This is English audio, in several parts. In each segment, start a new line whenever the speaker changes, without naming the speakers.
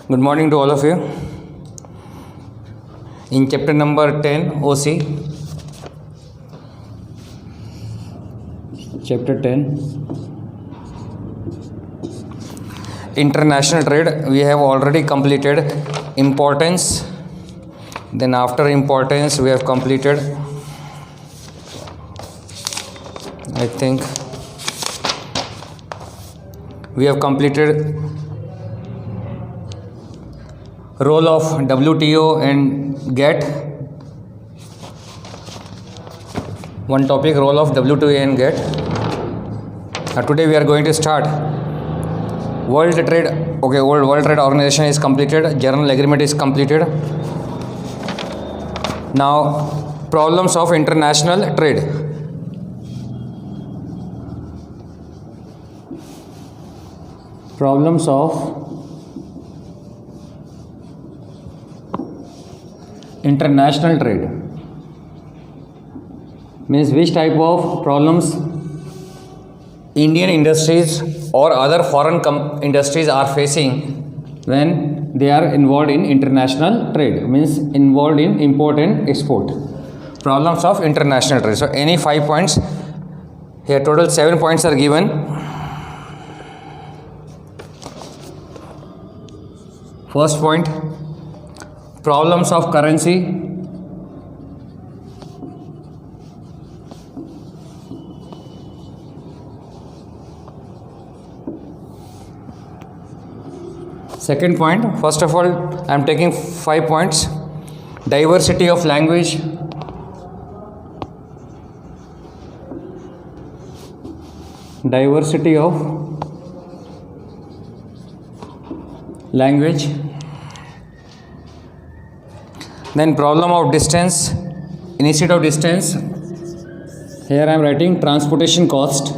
Good morning to all of you. In chapter number 10, OC, chapter 10, international trade, we have already completed importance. Then after importance, we have completed, I think, we have completed role of WTO and GATT. One topic, role of WTO and GATT. Today we are going to start World Trade. Okay, World Trade Organization is completed. General Agreement is completed. Now, problems of international trade. Problems of international trade means which type of problems Indian industries or other foreign industries are facing when they are involved in international trade, means involved in import and export. Problems of international trade. So any 5 points here, total 7 points are given. First point, problems of currency. Second point, first of all, I am taking 5 points. Diversity of language. Diversity of language. Then problem of distance. Instead of distance, here I am writing transportation cost.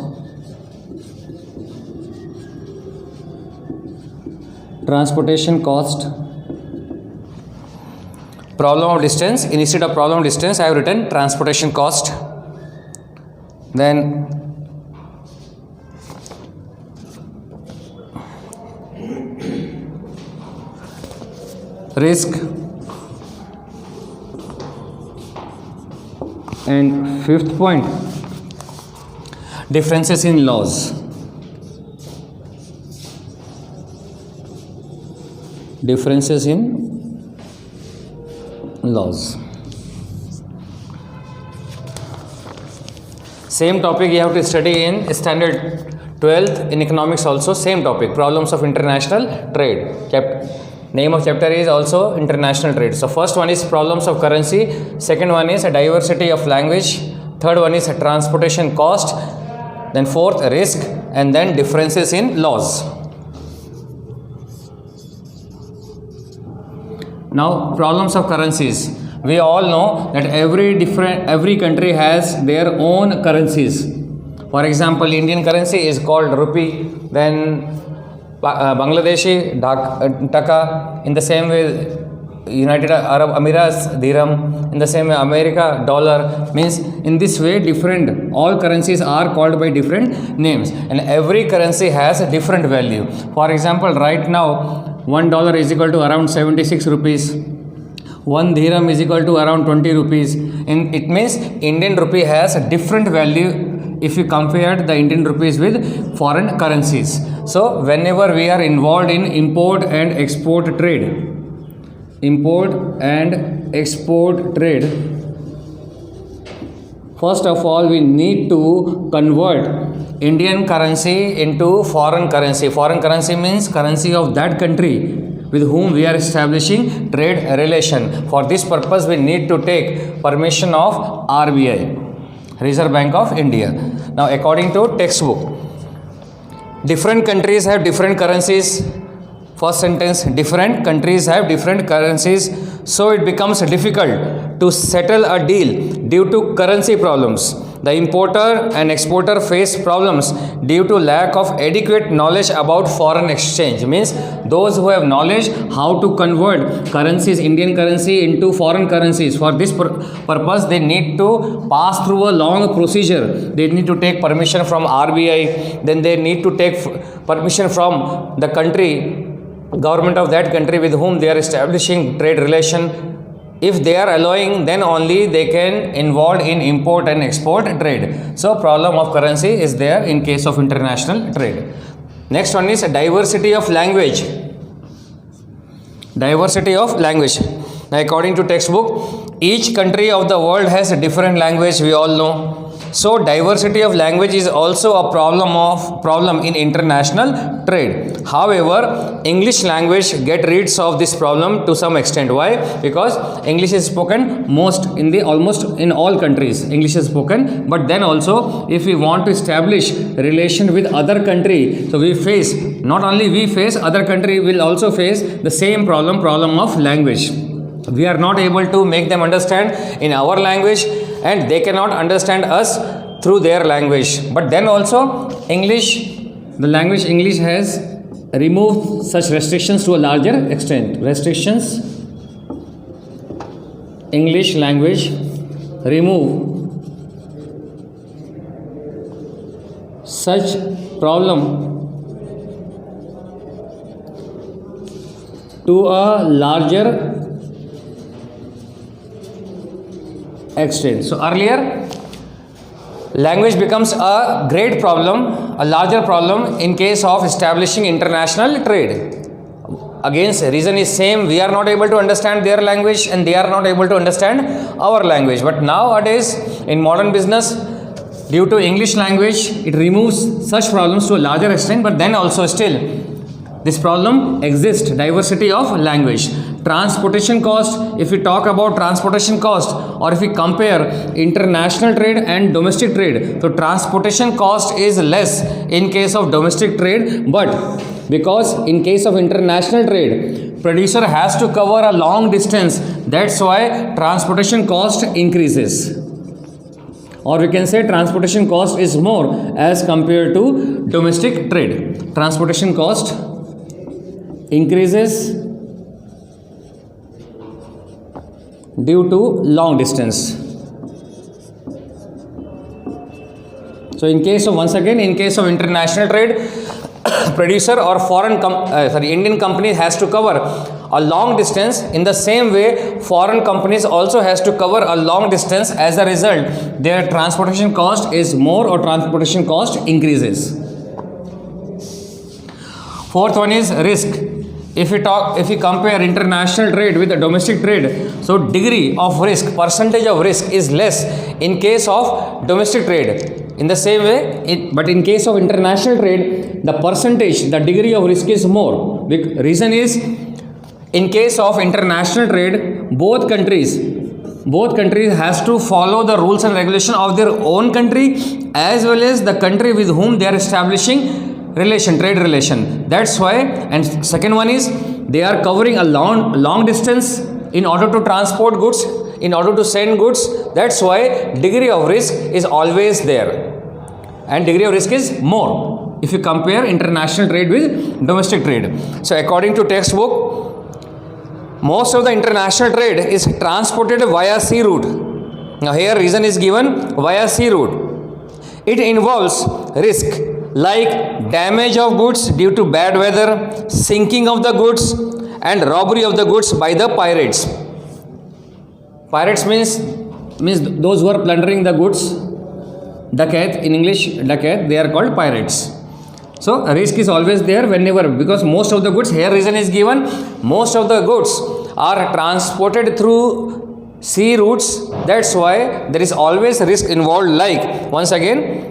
Transportation cost. Problem of distance. Instead of problem of distance, I have written transportation cost. Then risk. And fifth point, differences in laws. Differences in laws. Same topic you have to study in standard 12th in economics also. Same topic, problems of international trade. Name of chapter is also international trade. So first one is problems of currency, second one is a diversity of language, third one is a transportation cost, then fourth risk, and then differences in laws. Now problems of currencies. We all know that every country has their own currencies. For example, Indian currency is called rupee, then Bangladeshi taka, in the same way United Arab Emirates dirham, in the same way America dollar. Means in this way different, all currencies are called by different names and every currency has a different value. For example, right now $1 is equal to around 76 rupees. 1 dirham is equal to around 20 rupees. And it means Indian rupee has a different value if you compare the Indian rupees with foreign currencies. So whenever we are involved in import and export trade, first of all we need to convert Indian currency into foreign currency. Foreign currency means currency of that country with whom we are establishing trade relation. For this purpose we need to take permission of RBI, Reserve Bank of India. Now according to textbook, different countries have different currencies. First sentence, different countries have different currencies, so it becomes difficult to settle a deal due to currency problems. The importer and exporter face problems due to lack of adequate knowledge about foreign exchange. Means those who have knowledge how to convert currencies, Indian currency into foreign currencies. For this purpose, they need to pass through a long procedure. They need to take permission from RBI. Then they need to take permission from the country government of that country with whom they are establishing trade relation. If they are allowing, then only they can involve in import and export trade. So problem of currency is there in case of international trade. Next one is diversity of language. Diversity of language. Now, according to textbook, each country of the world has a different language, we all know. So diversity of language is also a problem in international trade. However, English language get rid of this problem to some extent. Why? Because English is spoken almost in all countries. English is spoken, but then also if we want to establish relation with other country, so we face, not only we face, other country will also face the same problem of language. We are not able to make them understand in our language, and they cannot understand us through their language. But then also the language English has removed such restrictions to a larger extent. Restrictions, English language remove such problem to a larger extent. So earlier, language becomes a great problem, a larger problem in case of establishing international trade. Again, reason is same. We are not able to understand their language, and they are not able to understand our language. But nowadays, in modern business, due to English language, it removes such problems to a larger extent. But then also still, this problem exists, diversity of language. Transportation cost, if we talk about transportation cost, or if we compare international trade and domestic trade, so transportation cost is less in case of domestic trade, but because in case of international trade, producer has to cover a long distance, that's why transportation cost increases. Or we can say transportation cost is more as compared to domestic trade. Transportation cost increases due to long distance. So in case of, once again, in case of international trade, producer or Indian company has to cover a long distance. In the same way, foreign companies also has to cover a long distance. As a result, their transportation cost is more, or transportation cost increases. Fourth one is risk. If we compare international trade with the domestic trade, so degree of risk, percentage of risk is less in case of domestic trade. In the same way, but in case of international trade, the percentage, the degree of risk is more. Reason is, in case of international trade, both countries has to follow the rules and regulation of their own country, as well as the country with whom they are establishing trade relation. That's why. And second one is, they are covering a long distance in order to transport goods, in order to send goods. That's why degree of risk is always there, and degree of risk is more if you compare international trade with domestic trade. So according to textbook, most of the international trade is transported via sea route. Now here reason is given, via sea route. It involves risk like damage of goods due to bad weather, sinking of the goods, and robbery of the goods by the pirates. Pirates means those who are plundering the goods. Dacoit, in English, dacoit, they are called pirates. So risk is always there whenever, because most of the goods, here reason is given, most of the goods are transported through sea routes. That's why there is always risk involved, like, once again,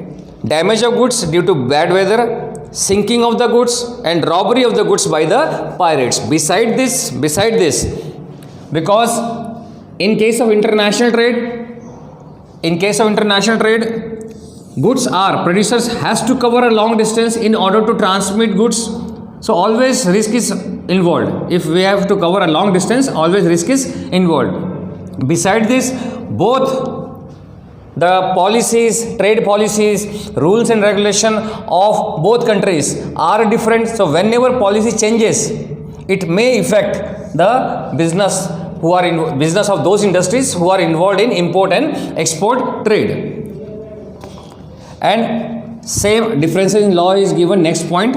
damage of goods due to bad weather, sinking of the goods, and robbery of the goods by the pirates. Beside this, because in case of international trade, producers has to cover a long distance in order to transmit goods. So always risk is involved. If we have to cover a long distance, always risk is involved. Beside this, both the policies, trade policies, rules and regulation of both countries are different. So whenever policy changes, it may affect the business of those industries who are involved in import and export trade. And same differences in law is given. Next point,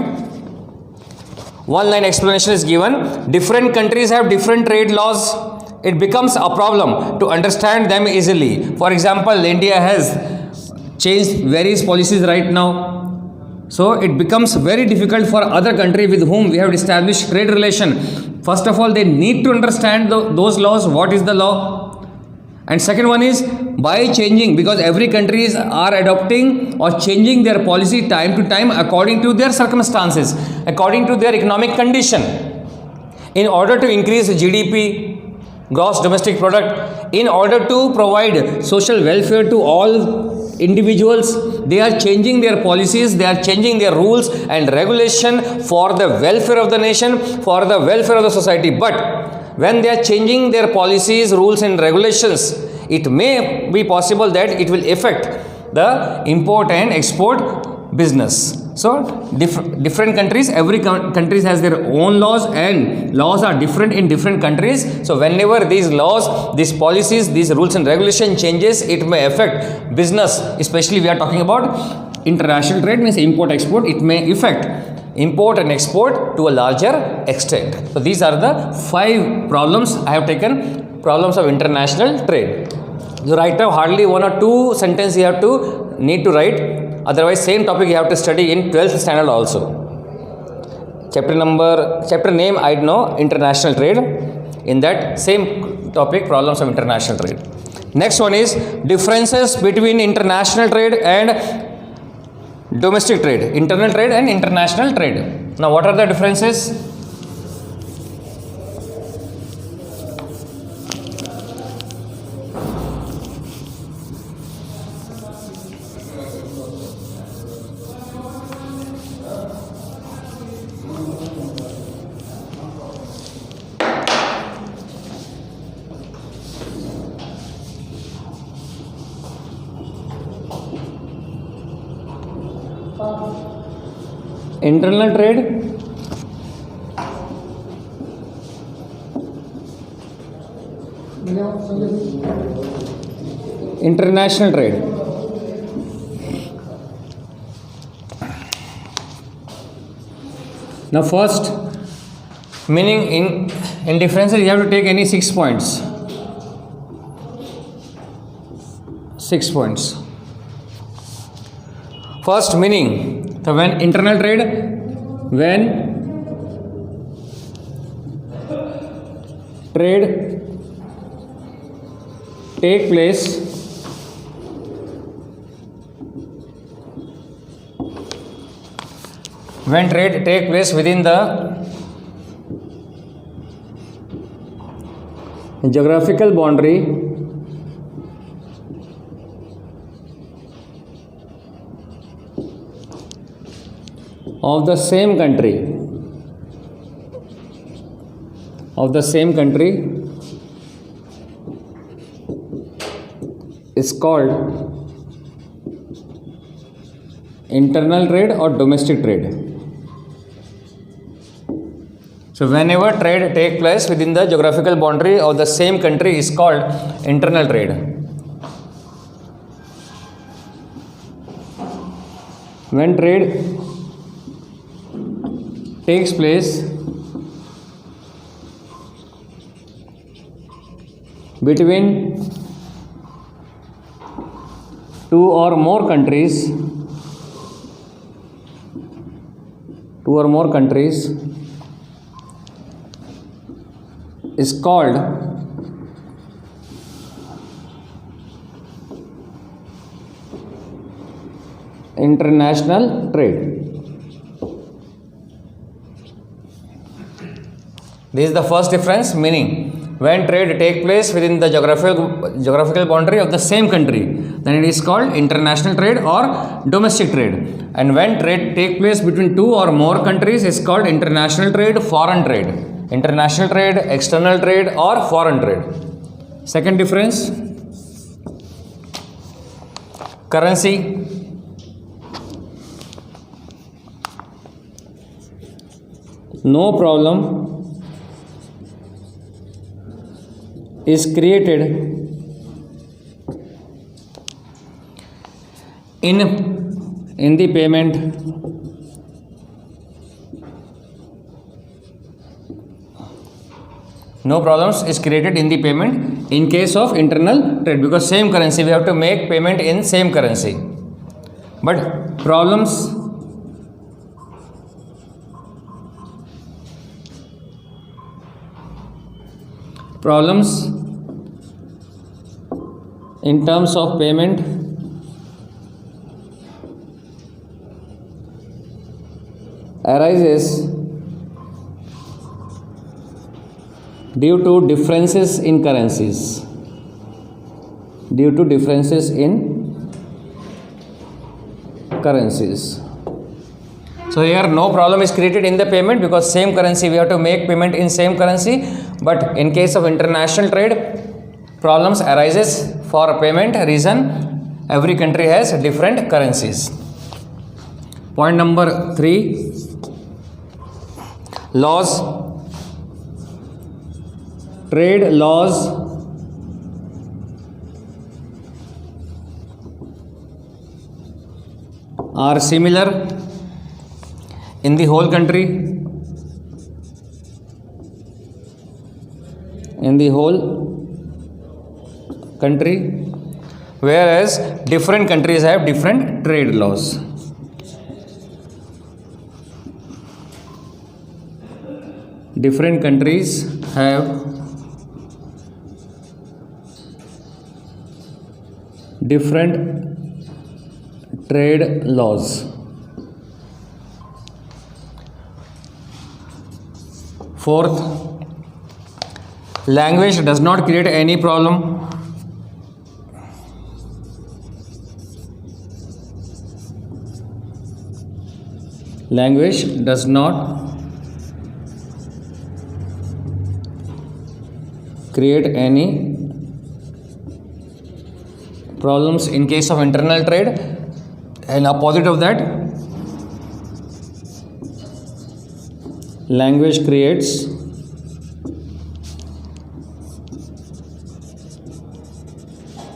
one line explanation is given. Different countries have different trade laws. It becomes a problem to understand them easily. For example, India has changed various policies right now. So it becomes very difficult for other country with whom we have established trade relation. First of all, they need to understand those laws, what is the law. And second one is by changing, because every countries are adopting or changing their policy time to time according to their circumstances, according to their economic condition. In order to increase GDP, gross domestic product, in order to provide social welfare to all individuals, they are changing their policies, they are changing their rules and regulation for the welfare of the nation, for the welfare of the society. But when they are changing their policies, rules and regulations, it may be possible that it will affect the import and export business. So different countries, every country has their own laws, and laws are different in different countries. So whenever these laws, these policies, these rules and regulation changes, it may affect business. Especially we are talking about international trade, means import export. It may affect import and export to a larger extent. So these are the 5 problems I have taken, problems of international trade. So right now hardly 1 or 2 sentences you have to need to write. Otherwise same topic you have to study in 12th standard also. Chapter name I know, international trade. In that same topic, problems of international trade. Next one is differences between international trade and domestic trade, internal trade and international trade. Now what are the differences? Internal trade, international trade. Now first meaning in differences you have to take any 6 points. 6 points. First meaning. So when internal trade, when trade take place within the geographical boundary of the same country is called internal trade or domestic trade. So whenever trade take place within the geographical boundary of the same country is called internal trade. When trade takes place between 2 or more countries is called international trade. This is the first difference, meaning when trade take place within the geographical boundary of the same country, then it is called international trade or domestic trade. And when trade take place between 2 or more countries is called international trade, foreign trade. International trade, external trade or foreign trade. Second difference, currency. No problem is created in the payment No problems is created in the payment in case of internal trade, because same currency, we have to make payment in same currency. But problems in terms of payment arises due to differences in currencies. So here no problem is created in the payment, because same currency, we have to make payment in same currency. But in case of international trade, problems arises for payment reason every country has different currencies. Point number 3, laws. Trade laws are similar in the whole country. Whereas different countries have different trade laws. Different countries have different trade laws. Fourth, language does not create any problem. Language does not create any problems in case of internal trade, and opposite of that, language creates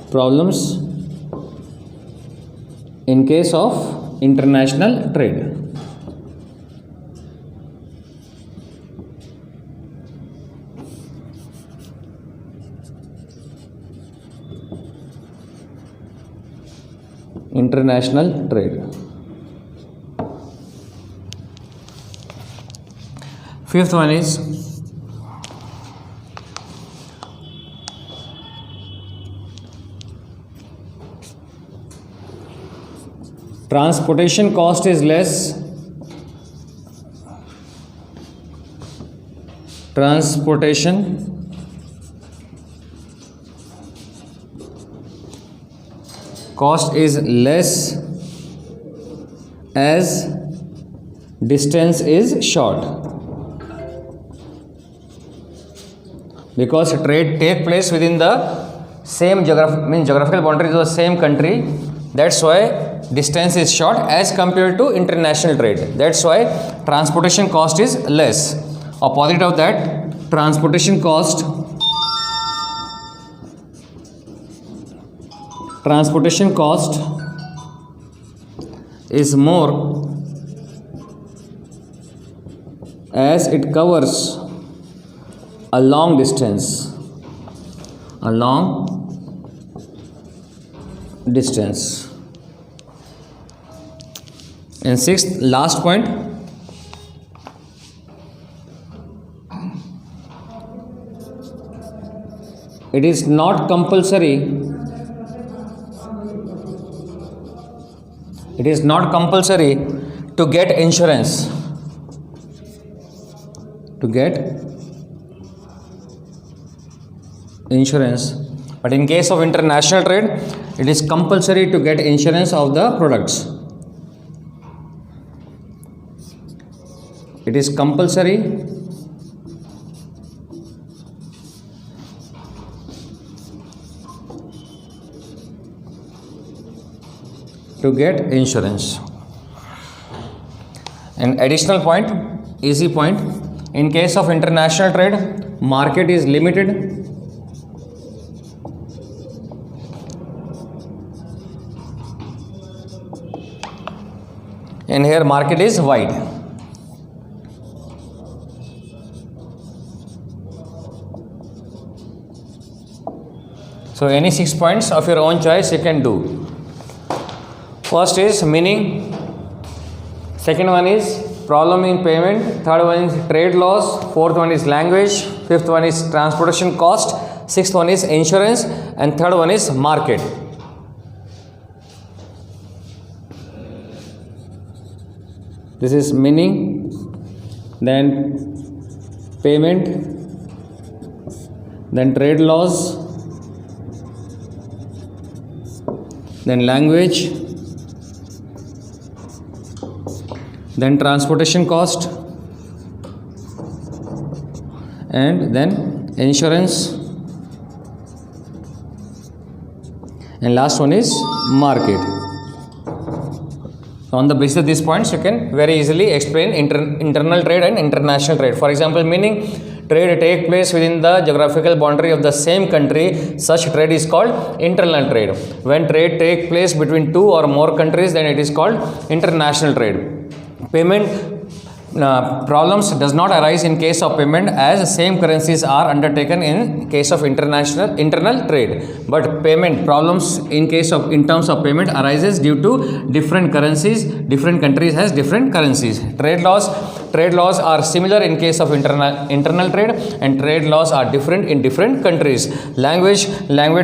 problems in case of international trade. International trade. Fifth one is transportation cost is less. Transportation cost is less as distance is short, because trade take place within the same geographical boundaries of the same country. That's why distance is short as compared to international trade. That's why transportation cost is less. Opposite of that, transportation cost is more as it covers a long distance. And sixth, last point, it is not compulsory to get insurance. But in case of international trade, it is compulsory to get insurance of the products. It is compulsory to get insurance. An additional point, easy point, in case of international trade, market is limited. And here market is wide. So any 6 points of your own choice you can do. First is meaning, second one is problem in payment, third one is trade laws, fourth one is language, fifth one is transportation cost, sixth one is insurance, and third one is market. This is meaning, then payment, then trade laws, then language, then transportation cost, and then insurance, and last one is market. On the basis of these points, you can very easily explain internal trade and international trade. For example, meaning, trade take place within the geographical boundary of the same country. Such trade is called internal trade. When trade take place between two or more countries, then it is called international trade. Payment problems does not arise in case of payment, as same currencies are undertaken in case of internal trade. But payment problems in terms of payment arises due to different currencies. Different countries has different currencies. Trade laws are similar in case of internal trade, and trade laws are different in different countries. Language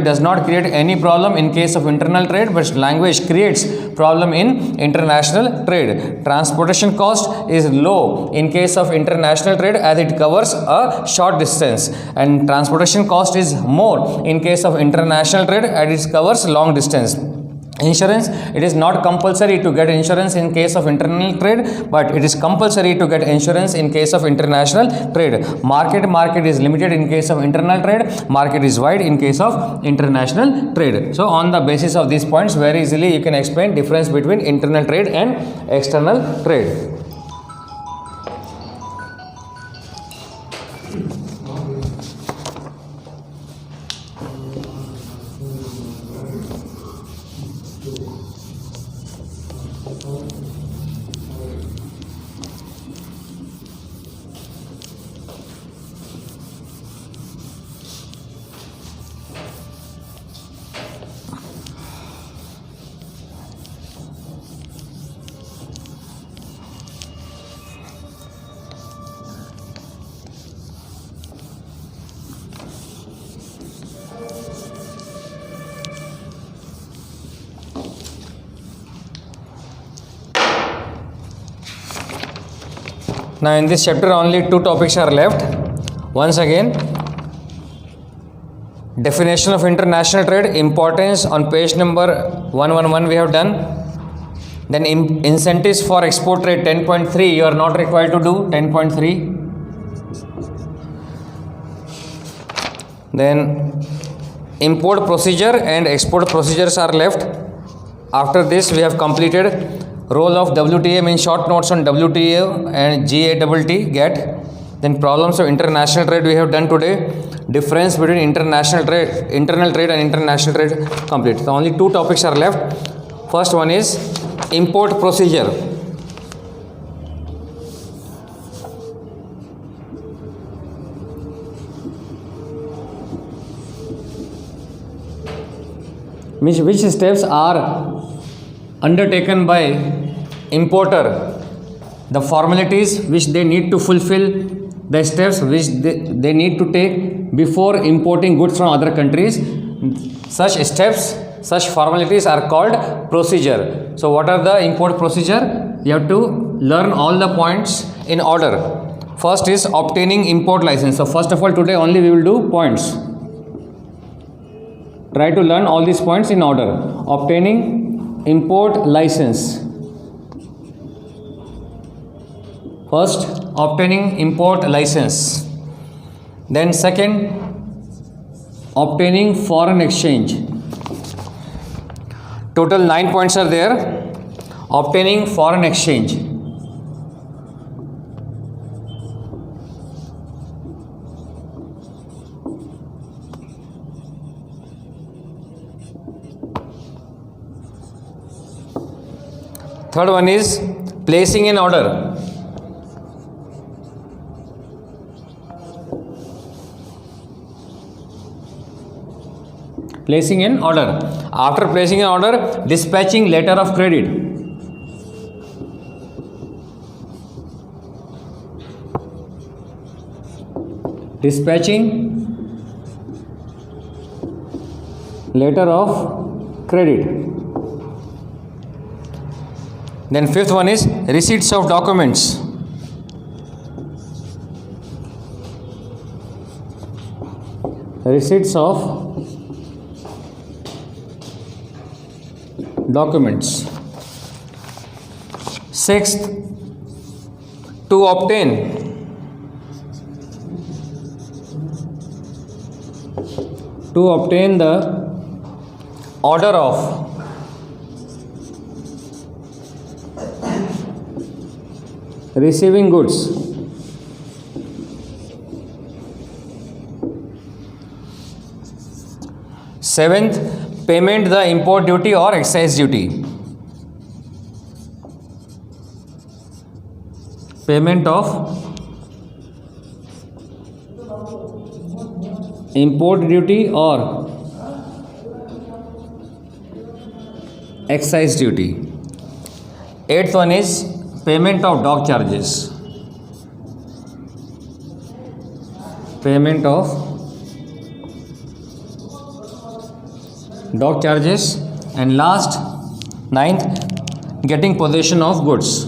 does not create any problem in case of internal trade, but language creates problem in international trade. Transportation cost is low in case of international trade, as it covers a short distance, and transportation cost is more in case of international trade, as it covers long distance. Insurance, it is not compulsory to get insurance in case of internal trade, but it is compulsory to get insurance in case of international trade. Market is limited in case of internal trade, market is wide in case of international trade. So on the basis of these points, very easily you can explain difference between internal trade and external trade. Now in this chapter only two topics are left. Once again, definition of international trade, importance on page number 111 we have done. Then incentives for export trade 10.3 you are not required to do 10.3. Then import procedure and export procedures are left. After this we have completed role of WTA, means short notes on WTA and GATT. Then problems of international trade we have done today. Difference between internal trade and international trade complete. So only two topics are left. First one is import procedure. Which steps are undertaken by importer, the formalities which they need to fulfill, the steps which they need to take before importing goods from other countries. Such steps, such formalities are called procedure. So what are the import procedure? You have to learn all the points in order. First is obtaining import license. So first of all, today only we will do points. Try to learn all these points in order. Obtaining import license. First, obtaining import license. Then second, obtaining foreign exchange. Total 9 points are there. Obtaining foreign exchange. Third one is placing in order. Placing an order. After placing an order, dispatching letter of credit. Dispatching letter of credit. Then fifth one is receipts of documents. Receipts of documents. Sixth, to obtain the order of receiving goods. Seventh, payment the import duty or excise duty. Payment of import duty or excise duty. Eighth one is payment of dock charges. Payment of dock charges. And last, ninth, getting possession of goods.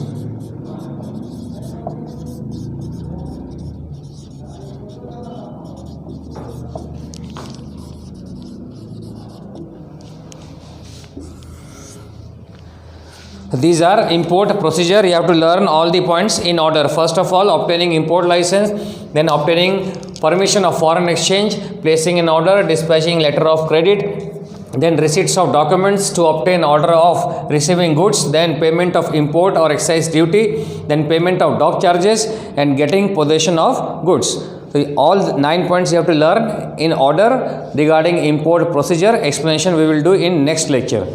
These are import procedure. You have to learn all the points in order. First of all, obtaining import license, then obtaining permission of foreign exchange, placing an order, dispatching letter of credit, then receipts of documents to obtain order of receiving goods, then payment of import or excise duty, then payment of dock charges, and getting possession of goods. So all 9 points you have to learn in order regarding import procedure. Explanation we will do in next lecture.